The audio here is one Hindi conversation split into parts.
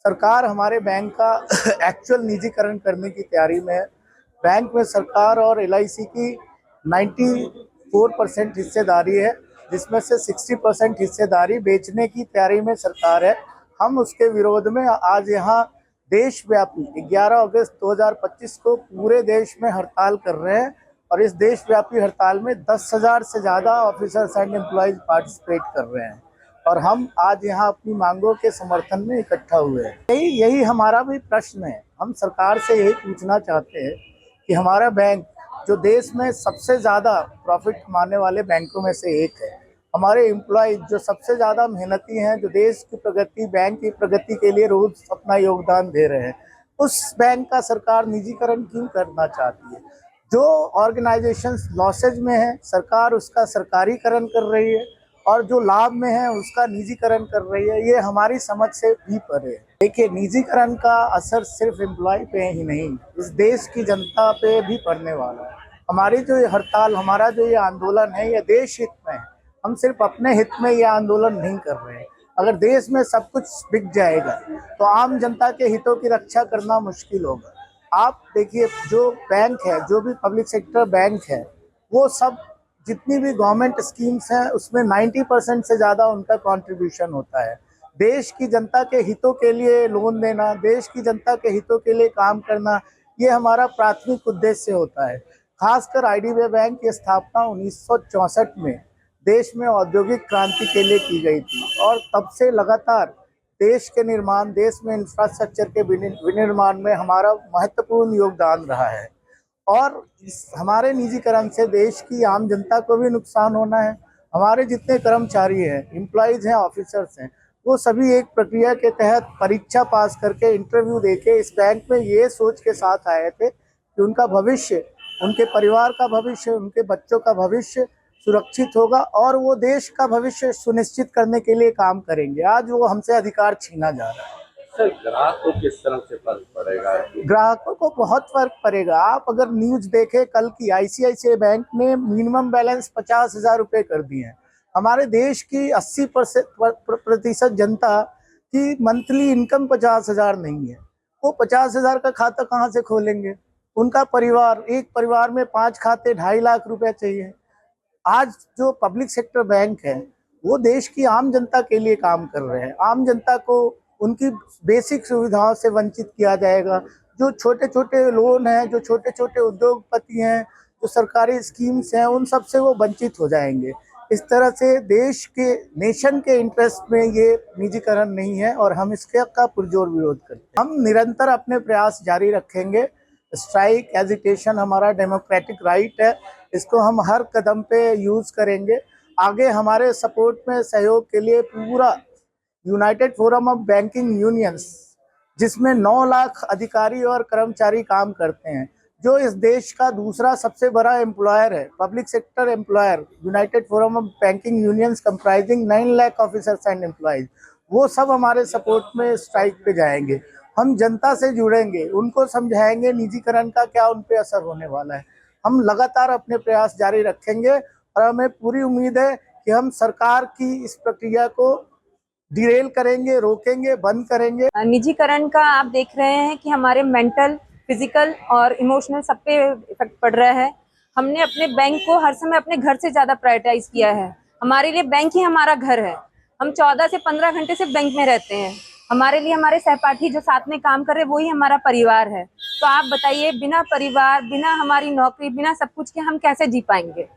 सरकार हमारे बैंक का एक्चुअल निजीकरण करने की तैयारी में है। बैंक में सरकार और एलआईसी की 94% हिस्सेदारी है, जिसमें से 60% हिस्सेदारी बेचने की तैयारी में सरकार है। हम उसके विरोध में आज यहाँ देशव्यापी 11 अगस्त 2025 को पूरे देश में हड़ताल कर रहे हैं और इस देशव्यापी हड़ताल में 10,000 से ज़्यादा ऑफिसर्स एंड एम्प्लॉयज पार्टिसिपेट कर रहे हैं और हम आज यहाँ अपनी मांगों के समर्थन में इकट्ठा हुए हैं। यही हमारा भी प्रश्न है। हम सरकार से यही पूछना चाहते हैं कि हमारा बैंक जो देश में सबसे ज़्यादा प्रॉफिट कमाने वाले बैंकों में से एक है, हमारे एम्प्लॉयज जो सबसे ज़्यादा मेहनती हैं, जो देश की प्रगति, बैंक की प्रगति के लिए रोज अपना योगदान दे रहे हैं, उस बैंक का सरकार निजीकरण क्यों करना चाहती है? जो ऑर्गेनाइजेशंस लॉसेज में है, सरकार उसका सरकारीकरण कर रही है और जो लाभ में है उसका निजीकरण कर रही है। ये हमारी समझ से भी परे है। देखिए, निजीकरण का असर सिर्फ एम्प्लॉय पे ही नहीं, इस देश की जनता पे भी पड़ने वाला है। हमारी जो ये हड़ताल, हमारा जो ये आंदोलन है, ये देश हित में है। हम सिर्फ अपने हित में ये आंदोलन नहीं कर रहे हैं। अगर देश में सब कुछ बिक जाएगा तो आम जनता के हितों की रक्षा करना मुश्किल होगा। आप देखिए, जो बैंक है, जो भी पब्लिक सेक्टर बैंक है, वो सब जितनी भी गवर्नमेंट स्कीम्स हैं उसमें 90% से ज़्यादा उनका कंट्रीब्यूशन होता है। देश की जनता के हितों के लिए लोन देना, देश की जनता के हितों के लिए काम करना, ये हमारा प्राथमिक उद्देश्य होता है। खासकर आईडीबीआई बैंक की स्थापना 1964 में देश में औद्योगिक क्रांति के लिए की गई थी और तब से लगातार देश के निर्माण, देश में इंफ्रास्ट्रक्चर के विनिर्माण में हमारा महत्वपूर्ण योगदान रहा है। और इस हमारे निजीकरण से देश की आम जनता को भी नुकसान होना है। हमारे जितने कर्मचारी हैं, एम्प्लॉयज़ हैं, ऑफिसर्स हैं, वो सभी एक प्रक्रिया के तहत परीक्षा पास करके, इंटरव्यू देके इस बैंक में ये सोच के साथ आए थे कि उनका भविष्य, उनके परिवार का भविष्य, उनके बच्चों का भविष्य सुरक्षित होगा और वो देश का भविष्य सुनिश्चित करने के लिए काम करेंगे। आज वो हमसे अधिकार छीना जा रहा है। सर, ग्राहक को किस तरह से फर्क पड़ेगा? ग्राहकों को बहुत फर्क पड़ेगा। आप अगर न्यूज देखें, कल की आईसीआईसीआई बैंक ने मिनिमम बैलेंस 50,000 रुपये कर दिए हैं। हमारे देश की 80% जनता की मंथली इनकम 50,000 नहीं है। वो 50,000 का खाता कहाँ से खोलेंगे? उनका परिवार, एक परिवार में 5 खाते, 2.5 लाख रुपए चाहिए। आज जो पब्लिक सेक्टर बैंक है, वो देश की आम जनता के लिए काम कर रहे हैं। आम जनता को उनकी बेसिक सुविधाओं से वंचित किया जाएगा। जो छोटे छोटे लोन हैं, जो छोटे छोटे उद्योगपति हैं, जो सरकारी स्कीम्स हैं, उन सब से वो वंचित हो जाएंगे। इस तरह से देश के, नेशन के इंटरेस्ट में ये निजीकरण नहीं है और हम इसके का पुरजोर विरोध करते हैं। हम निरंतर अपने प्रयास जारी रखेंगे। स्ट्राइक, एजिटेशन हमारा डेमोक्रेटिक राइट है, इसको हम हर कदम पे यूज़ करेंगे। आगे हमारे सपोर्ट में, सहयोग के लिए पूरा United forum of banking unions, जिसमें 9 लाख अधिकारी और कर्मचारी काम करते हैं, जो इस देश का दूसरा सबसे बड़ा एम्प्लॉयर है, public sector employer, United forum of banking unions comprising 9 lakh officers and employees, वो सब हमारे सपोर्ट में स्ट्राइक पे जाएंगे। हम जनता से जुड़ेंगे, उनको समझाएंगे निजीकरण का क्या उन पे असर होने वाला है। हम लगातार अपने प्रयास जारी रखेंगे और हमें पूरी उम्मीद है कि हम सरकार की इस प्रक्रिया को डिरेल करेंगे, रोकेंगे, बंद करेंगे। निजीकरण का आप देख रहे हैं कि हमारे मेंटल, फिजिकल और इमोशनल सब पे इफेक्ट पड़ रहा है। हमने अपने बैंक को हर समय अपने घर से ज़्यादा प्रायोरिटाइज किया है। हमारे लिए बैंक ही हमारा घर है। हम 14 से 15 घंटे से बैंक में रहते हैं। हमारे लिए हमारे सहपाठी जो साथ में काम कर रहे हैं वही हमारा परिवार है। तो आप बताइए, बिना परिवार, बिना हमारी नौकरी, बिना सब कुछ के हम कैसे जी पाएंगे?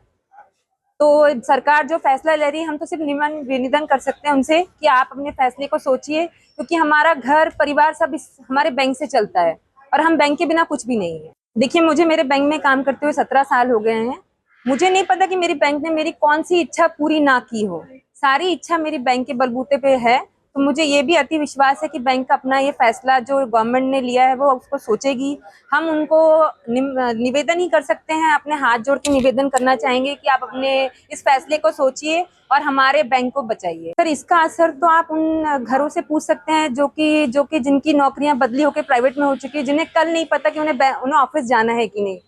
तो सरकार जो फैसला ले रही है, हम तो सिर्फ निवेदन कर सकते हैं उनसे कि आप अपने फैसले को सोचिए, क्योंकि हमारा घर परिवार सब हमारे बैंक से चलता है और हम बैंक के बिना कुछ भी नहीं है। देखिए, मुझे मेरे बैंक में काम करते हुए 17 साल हो गए हैं। मुझे नहीं पता कि मेरी बैंक ने मेरी कौन सी इच्छा पूरी ना की हो। सारी इच्छा मेरी बैंक के बलबूते पे है। तो मुझे ये भी अति विश्वास है कि बैंक अपना ये फैसला जो गवर्नमेंट ने लिया है वो उसको सोचेगी। हम उनको निवेदन ही कर सकते हैं, अपने हाथ जोड़ के निवेदन करना चाहेंगे कि आप अपने इस फैसले को सोचिए और हमारे बैंक को बचाइए। सर, इसका असर तो आप उन घरों से पूछ सकते हैं जो कि जिनकी नौकरियां बदली होकर प्राइवेट में हो चुकी है, जिन्हें कल नहीं पता कि उन्हें ऑफिस जाना है कि नहीं।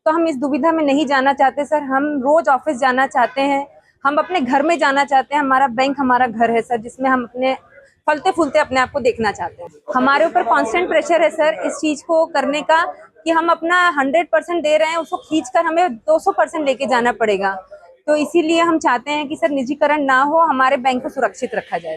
तो हम इस दुविधा में नहीं जाना चाहते सर। हम रोज ऑफिस जाना चाहते हैं, हम अपने घर में जाना चाहते हैं। हमारा बैंक हमारा घर है सर, जिसमें हम अपने फलते फूलते अपने आप को देखना चाहते हैं। हमारे ऊपर कांस्टेंट प्रेशर है सर इस चीज को करने का कि हम अपना 100% दे रहे हैं, उसको खींच कर हमें 200% लेके जाना पड़ेगा। तो इसीलिए हम चाहते हैं कि सर निजीकरण ना हो, हमारे बैंक को सुरक्षित रखा जाए।